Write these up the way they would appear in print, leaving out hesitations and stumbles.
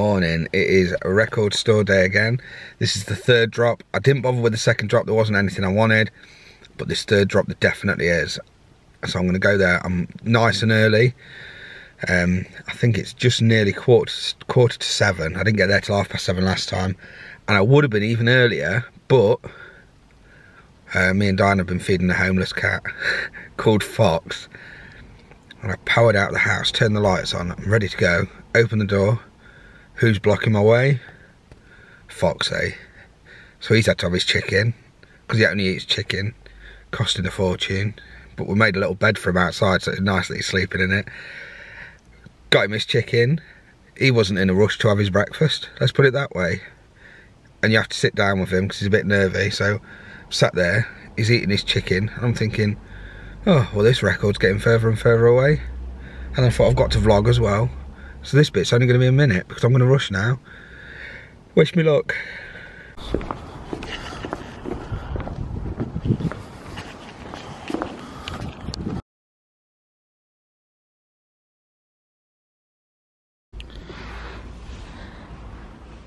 morning. It is a record store day again. This is the third drop. I didn't bother with the second drop, there wasn't anything I wanted, but this third drop there definitely is. So I'm going to go there. I'm nice and early. I think it's just nearly quarter to 7. I didn't get there till 7:30 last time, and I would have been even earlier, but me and Diane have been feeding a homeless cat called Fox, and I powered out the house, turned the lights on, I'm ready to go, open the door. Who's blocking my way? Foxy. So he's had to have his chicken, because he only eats chicken, costing a fortune, but we made a little bed for him outside, so it's nice that he's sleeping in it. Got him his chicken. He wasn't in a rush to have his breakfast, let's put it that way. And you have to sit down with him because he's a bit nervy, so I'm sat there, he's eating his chicken, and I'm thinking, oh, well, this record's getting further and further away. And I thought, I've got to vlog as well. So this bit's only going to be a minute because I'm going to rush now. Wish me luck.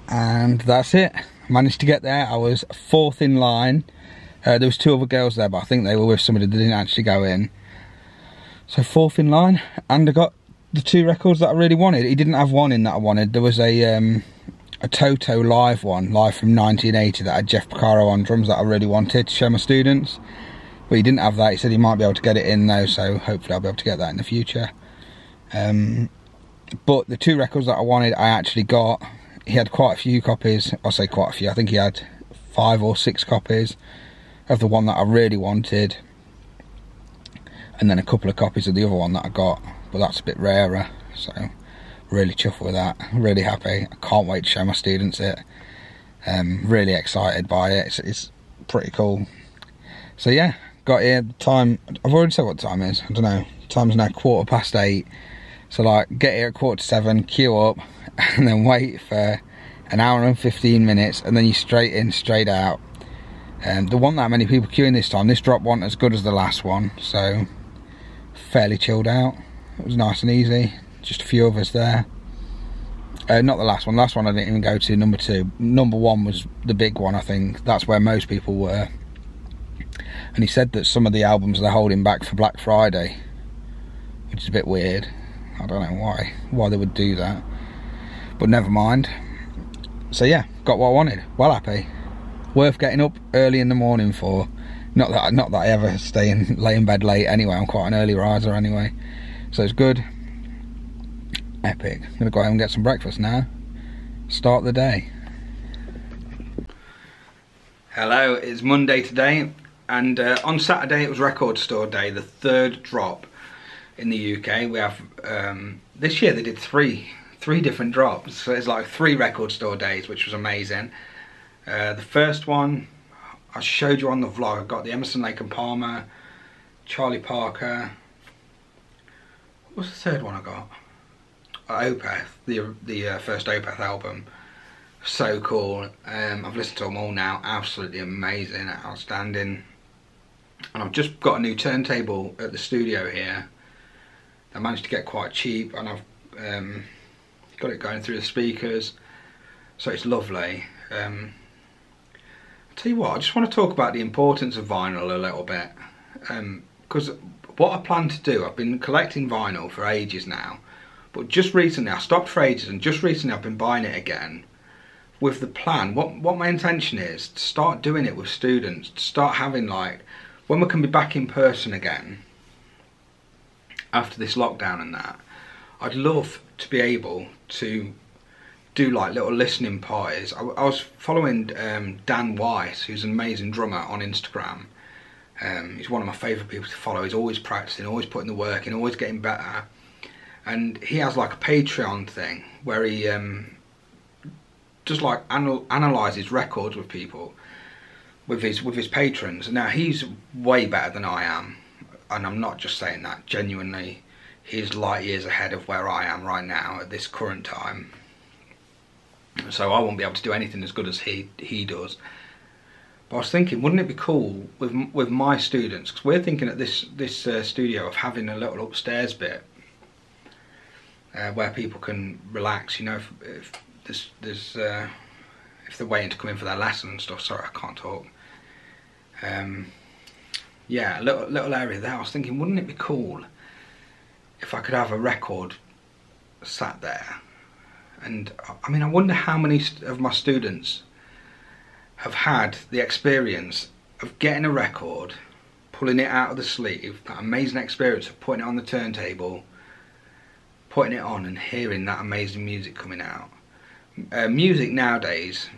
And that's it. Managed to get there. I was 4th in line. There was 2 other girls there, but I think they were with somebody that didn't actually go in. So 4th in line, and I got the 2 records that I really wanted. He didn't have one in that I wanted. There was a Toto live one, live from 1980, that had Jeff Porcaro on drums that I really wanted to show my students. But he didn't have that. He said he might be able to get it in though, so hopefully I'll be able to get that in the future. But the 2 records that I wanted, I actually got. He had quite a few copies. I'll say quite a few. I think he had 5 or 6 copies of the one that I really wanted, and then a couple of copies of the other one that I got, but that's a bit rarer, so really chuffed with that. Really happy. I can't wait to show my students it. Really excited by it. It's pretty cool. So yeah, got here. The time, I've already said what the time is, I don't know, the time's now 8:15, so like get here at 7:15, queue up, and then wait for an hour and 15 minutes, and then you straight in, straight out. There weren't that many people queuing this time. This drop wasn't as good as the last one, so fairly chilled out. It was nice and easy. Just a few of us there. Not the last one. Last one I didn't even go to. Number 2. Number 1 was the big one, I think. That's where most people were. And he said that some of the albums they're holding back for Black Friday, which is a bit weird. I don't know why they would do that, but never mind. So yeah, got what I wanted. Well happy. Worth getting up early in the morning for. Not that I ever lay in bed late anyway. I'm quite an early riser anyway, so it's good. Epic. I'm gonna go home and get some breakfast now. Start the day. Hello, it's Monday today, and on Saturday it was record store day, the 3rd drop in the UK. We have this year they did three different drops, so it's like 3 record store days, which was amazing. The first one I showed you on the vlog. I got the Emerson, Lake and Palmer, Charlie Parker. What was the 3rd one I got? Opeth, the first Opeth album. So cool. I've listened to them all now. Absolutely amazing, outstanding. And I've just got a new turntable at the studio here. I managed to get quite cheap, and I've got it going through the speakers, so it's lovely. Tell you what, I just want to talk about the importance of vinyl a little bit, because what I plan to do, I've been collecting vinyl for ages now, but just recently, I stopped for ages, and just recently I've been buying it again with the plan. What my intention is to start doing it with students, to start having, like, when we can be back in person again after this lockdown and that, I'd love to be able to do like little listening parties. I was following Dan Weiss, who's an amazing drummer, on Instagram. He's one of my favourite people to follow. He's always practicing, always putting the work in, always getting better. And he has like a Patreon thing where he just like analyses records with people, with his patrons. Now he's way better than I am, and I'm not just saying that, genuinely. He's light years ahead of where I am right now at this current time. So I won't be able to do anything as good as he does. But I was thinking, wouldn't it be cool with my students, because we're thinking at this studio of having a little upstairs bit where people can relax, you know, if there's if they're waiting to come in for their lesson and stuff. Sorry, I can't talk. Yeah, a little area there. I was thinking, wouldn't it be cool if I could have a record sat there? And I mean, I wonder how many of my students have had the experience of getting a record, pulling it out of the sleeve, that amazing experience of putting it on the turntable, putting it on and hearing that amazing music coming out. Music nowadays,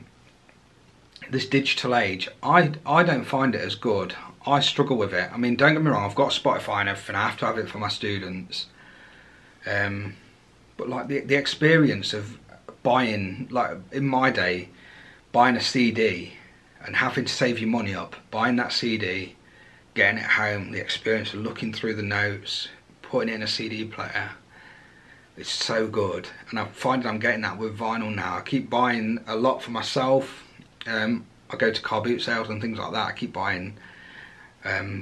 this digital age, I don't find it as good. I struggle with it. I mean, don't get me wrong, I've got Spotify and everything, I have to have it for my students. But like the experience of buying, like in my day, buying a CD and having to save your money up, buying that CD, getting it home, the experience of looking through the notes, putting it in a CD player, it's so good. And I'm finding I'm getting that with vinyl now. I keep buying a lot for myself. I go to car boot sales and things like that. I keep buying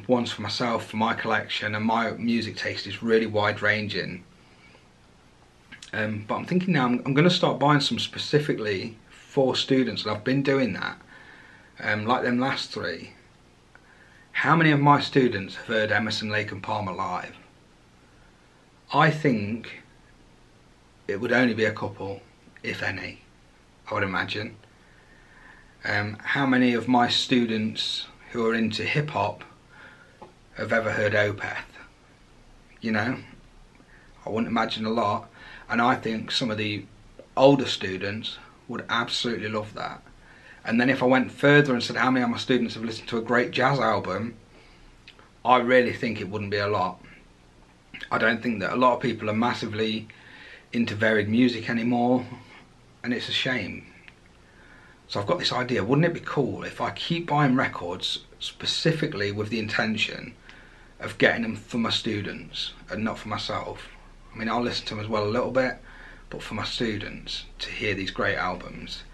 ones for myself, for my collection, and my music taste is really wide ranging. But I'm thinking now I'm going to start buying some specifically for students, and I've been doing that. Like them last three. How many of my students have heard Emerson, Lake and Palmer live? I think it would only be a couple, if any, I would imagine. How many of my students who are into hip hop have ever heard Opeth? You know, I wouldn't imagine a lot. And I think some of the older students would absolutely love that. And then if I went further and said how many of my students have listened to a great jazz album, I really think it wouldn't be a lot. I don't think that a lot of people are massively into varied music anymore, and it's a shame. So I've got this idea, wouldn't it be cool if I keep buying records specifically with the intention of getting them for my students and not for myself? I mean, I'll listen to them as well a little bit, but for my students to hear these great albums.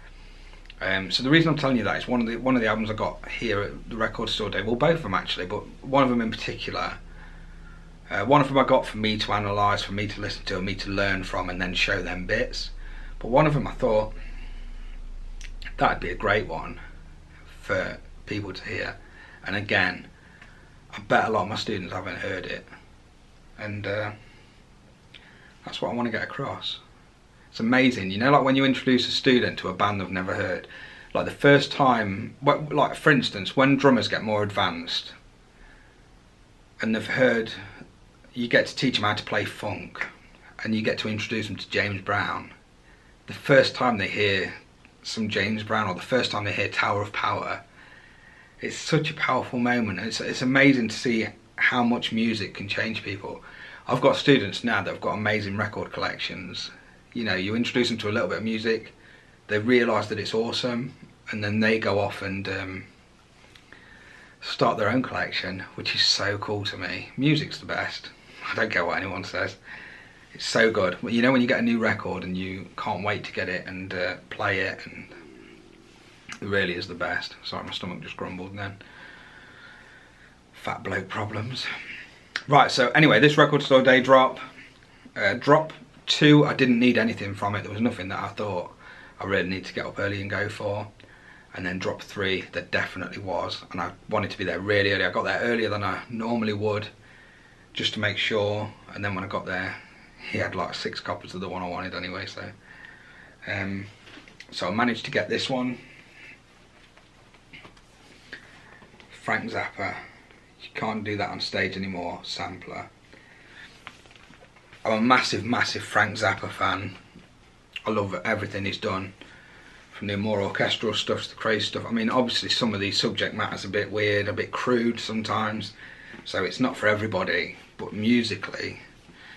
So the reason I'm telling you that is one of the albums I got here at the record store day, well both of them actually, but one of them in particular. One of them I got for me to analyse, for me to listen to, and me to learn from and then show them bits. But one of them I thought, that'd be a great one for people to hear. And again, I bet a lot of my students haven't heard it. And that's what I want to get across. It's amazing, you know, like when you introduce a student to a band they've never heard. Like the first time, like for instance, when drummers get more advanced and they've heard, you get to teach them how to play funk and you get to introduce them to James Brown. The first time they hear some James Brown, or the first time they hear Tower of Power, it's such a powerful moment. It's amazing to see how much music can change people. I've got students now that have got amazing record collections. You know, you introduce them to a little bit of music, they realise that it's awesome, and then they go off and start their own collection, which is so cool to me. Music's the best. I don't care what anyone says. It's so good. You know, when you get a new record and you can't wait to get it and play it, and it really is the best. Sorry, my stomach just grumbled then. Fat bloke problems. Right, so anyway, this record store day drop. Drop 2, I didn't need anything from it. There was nothing that I thought I really need to get up early and go for. And then drop 3, there definitely was. And I wanted to be there really early. I got there earlier than I normally would, just to make sure. And then when I got there, he had like 6 copies of the one I wanted anyway. So I managed to get this one. Frank Zappa. You can't do that on stage anymore, sampler. I'm a massive, massive Frank Zappa fan. I love everything he's done, from the more orchestral stuff to the crazy stuff. I mean, obviously some of these subject matter's a bit weird, a bit crude sometimes, so it's not for everybody, but musically,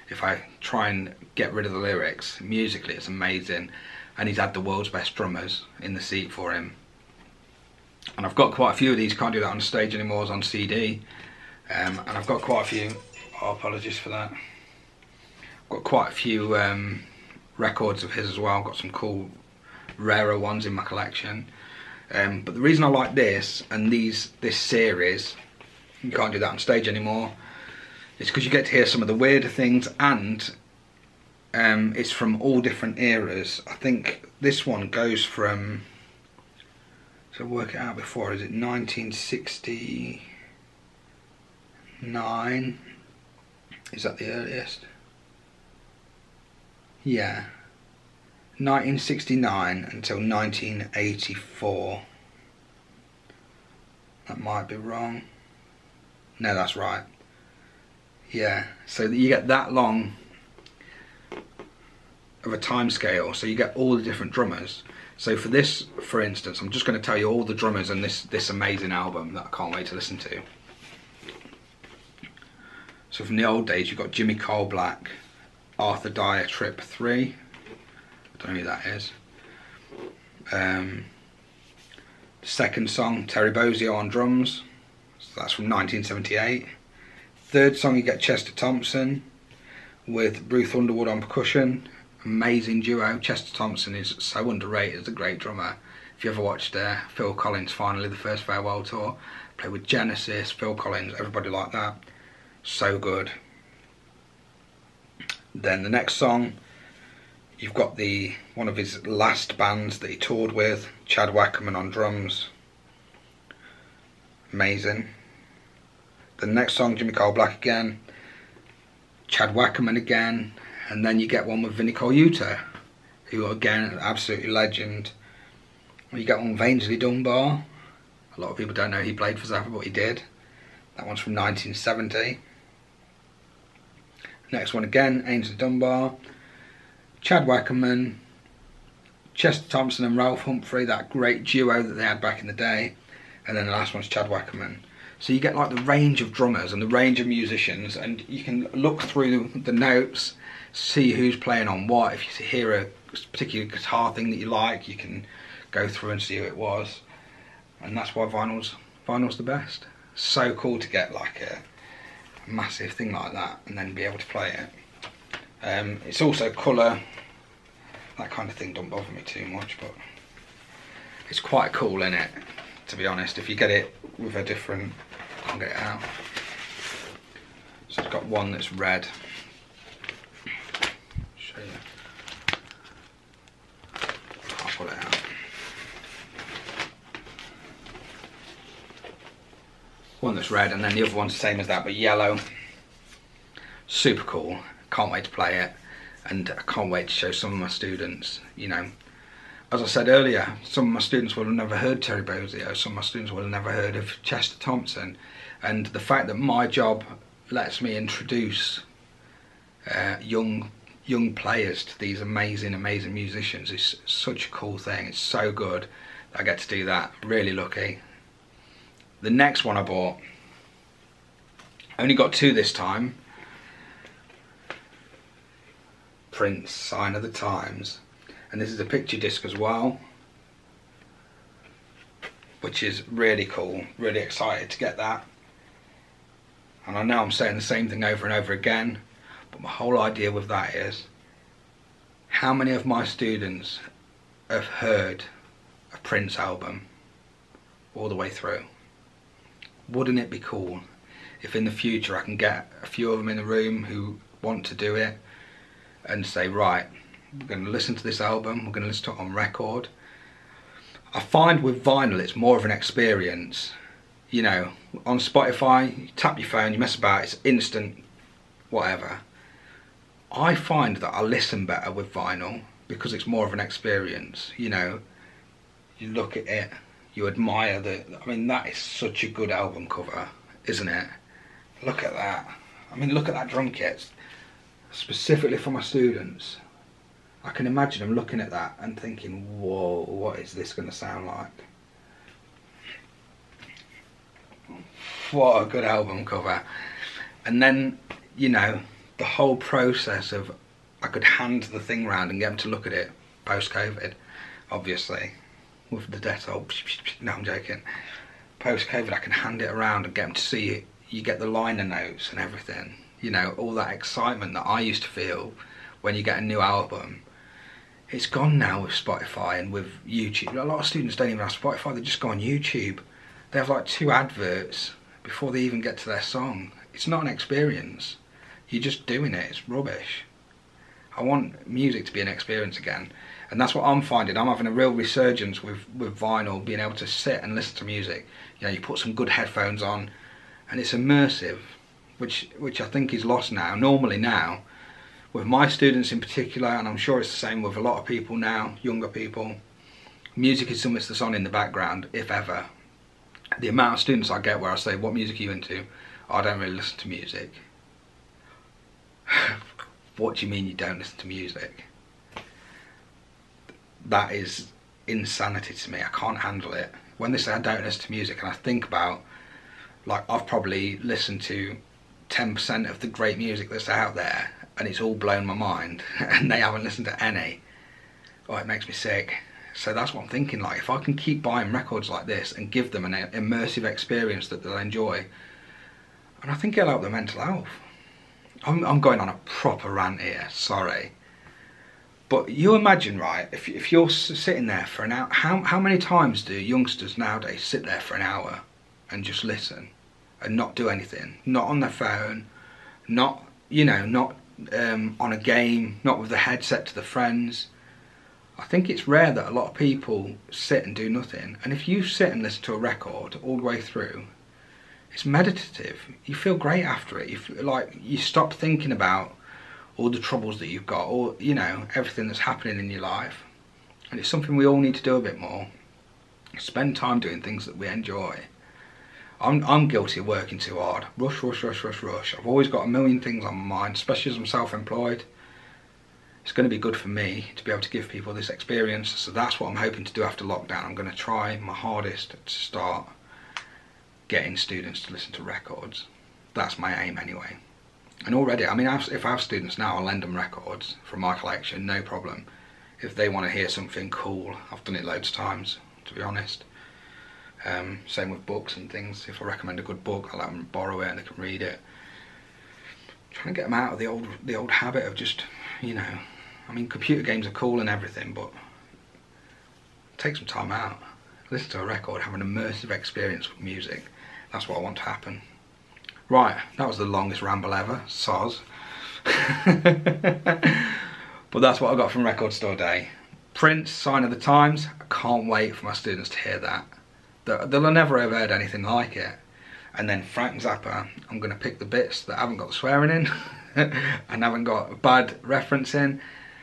if I try and get rid of the lyrics, musically it's amazing, and he's had the world's best drummers in the seat for him. And I've got quite a few of these, can't do that on stage anymore, it's on CD, and I've got quite a few, oh, apologies for that. Got quite a few records of his as well. I've got some cool rarer ones in my collection, but the reason I like this and this series, you can't do that on stage anymore, is because you get to hear some of the weirder things, and It's from all different eras. I think this one goes from, so work it out before, is it 1969? Is that the earliest? Yeah. 1969 until 1984. That might be wrong. No, that's right. Yeah, so you get that long of a time scale, so you get all the different drummers. So for this, for instance, I'm just going to tell you all the drummers in this amazing album that I can't wait to listen to. So from the old days, you've got Jimmy Cole Black, Arthur Dyer Trip 3. I don't know who that is. The second song, Terry Bozzio on drums. So that's from 1978. Third song, you get Chester Thompson with Ruth Underwood on percussion. Amazing duo. Chester Thompson is so underrated as a great drummer. If you ever watched Phil Collins, Finally, the First Farewell Tour, played with Genesis, Phil Collins, everybody like that. So good. Then the next song, you've got one of his last bands that he toured with, Chad Wackerman on drums. Amazing. The next song, Jimmy Cole Black again, Chad Wackerman again, and then you get one with Vinnie Colaiuta, who again, absolutely legend. You get one with Ainsley Dunbar. A lot of people don't know he played for Zappa, but he did. That one's from 1970. Next one again, Ainsley Dunbar, Chad Wackerman, Chester Thompson and Ralph Humphrey, that great duo that they had back in the day. And then the last one's Chad Wackerman. So you get like the range of drummers and the range of musicians, and you can look through the notes, see who's playing on what. If you hear a particular guitar thing that you like, you can go through and see who it was. And that's why vinyl's the best. So cool to get like a massive thing like that and then be able to play it. It's also colour. That kind of thing don't bother me too much, but it's quite cool, isn't it? To be honest, if you get it with a different, I can't get it out. So it's got one that's red. Show you. I'll pull it out. One that's red, and then the other one's the same as that but yellow. Super cool. Can't wait to play it, and I can't wait to show some of my students. You know, as I said earlier, some of my students will have never heard Terry Bozzio, some of my students will have never heard of Chester Thompson, and the fact that my job lets me introduce young players to these amazing musicians is such a cool thing. It's so good that I get to do that. Really lucky. The next one I bought, I only got two this time. Prince, Sign of the Times, and this is a picture disc as well, which is really cool. Really excited to get that. And I know I'm saying the same thing over and over again, but my whole idea with that is, how many of my students have heard a Prince album all the way through? Wouldn't it be cool if in the future I can get a few of them in the room who want to do it and say, right, we're going to listen to this album, we're going to listen to it on record. I find with vinyl it's more of an experience. You know, on Spotify, you tap your phone, you mess about, it's instant, whatever. I find that I listen better with vinyl because it's more of an experience. You know, you look at it, you admire I mean, that is such a good album cover, isn't it? Look at that. I mean, look at that drum kit. Specifically for my students, I can imagine them looking at that and thinking, whoa, what is this going to sound like? What a good album cover. And then, you know, the whole process of, I could hand the thing round and get them to look at it post-COVID, obviously, with the Dettol. No, I'm joking. Post-COVID, I can hand it around and get them to see it. You get the liner notes and everything. You know, all that excitement that I used to feel when you get a new album. It's gone now with Spotify and with YouTube. A lot of students don't even have Spotify, they just go on YouTube. They have like 2 adverts before they even get to their song. It's not an experience. You're just doing it, it's rubbish. I want music to be an experience again. And that's what I'm finding. I'm having a real resurgence with vinyl, being able to sit and listen to music. You know, you put some good headphones on and it's immersive, which I think is lost now. Normally now, with my students in particular, and I'm sure it's the same with a lot of people now, younger people, music is something that's on in the background, if ever. The amount of students I get where I say, what music are you into? I don't really listen to music. What do you mean you don't listen to music? That is insanity to me. I can't handle it. When they say I don't listen to music, and I think about, like, I've probably listened to 10% of the great music that's out there, and it's all blown my mind, and they haven't listened to any. Oh, it makes me sick. So that's what I'm thinking, like, if I can keep buying records like this and give them an immersive experience that they'll enjoy, and I think it'll help their mental health. I'm going on a proper rant here, sorry. But you imagine, right, if you're sitting there for an hour, how many times do youngsters nowadays sit there for an hour and just listen and not do anything? Not on their phone, not, you know, not on a game, not with the headset to the friends. I think it's rare that a lot of people sit and do nothing. And if you sit and listen to a record all the way through, it's meditative. You feel great after it. You feel like you stop thinking about all the troubles that you've got, or, you know, everything that's happening in your life. And it's something we all need to do a bit more. Spend time doing things that we enjoy. I'm guilty of working too hard. Rush, rush, rush, rush, rush. I've always got a million things on my mind, especially as I'm self-employed. It's going to be good for me to be able to give people this experience. So that's what I'm hoping to do after lockdown. I'm going to try my hardest to start getting students to listen to records. That's my aim anyway. And already, I mean, if I have students now, I'll lend them records from my collection, no problem. If they want to hear something cool, I've done it loads of times, to be honest. Same with books and things. If I recommend a good book, I'll let them borrow it and they can read it. Trying to get them out of the old habit of just, you know, I mean, computer games are cool and everything, but take some time out. Listen to a record, have an immersive experience with music. That's what I want to happen. Right, that was the longest ramble ever, soz. But that's what I got from Record Store Day. Prince, Sign of the Times. I can't wait for my students to hear that. They'll never have heard anything like it. And then Frank Zappa, I'm going to pick the bits that haven't got the swearing in and haven't got bad reference in,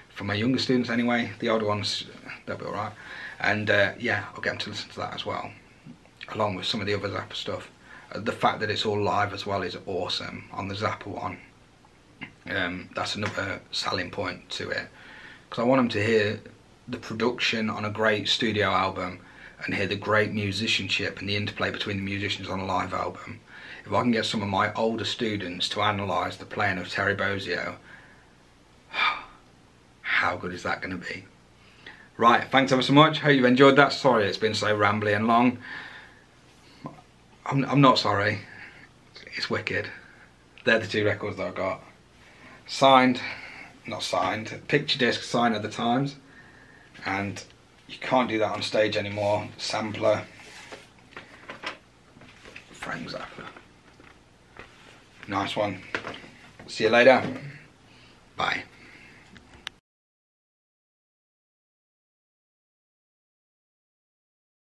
for my younger students anyway. The older ones, they'll be alright. And yeah, I'll get them to listen to that as well, along with some of the other Zappa stuff. The fact that it's all live as well is awesome on the Zappa one. That's another selling point to it, because I want them to hear the production on a great studio album and hear the great musicianship and the interplay between the musicians on a live album. If I can get some of my older students to analyse the playing of Terry Bozzio, how good is that going to be? Right, thanks ever so much. Hope you've enjoyed that. Sorry it's been so rambly and long. I'm not sorry. It's wicked. They're the two records that I got. Signed, not signed, picture disc, Sign of the Times. And you can't do that on stage anymore. Sampler. Frank Zappa. Nice one. See you later. Bye.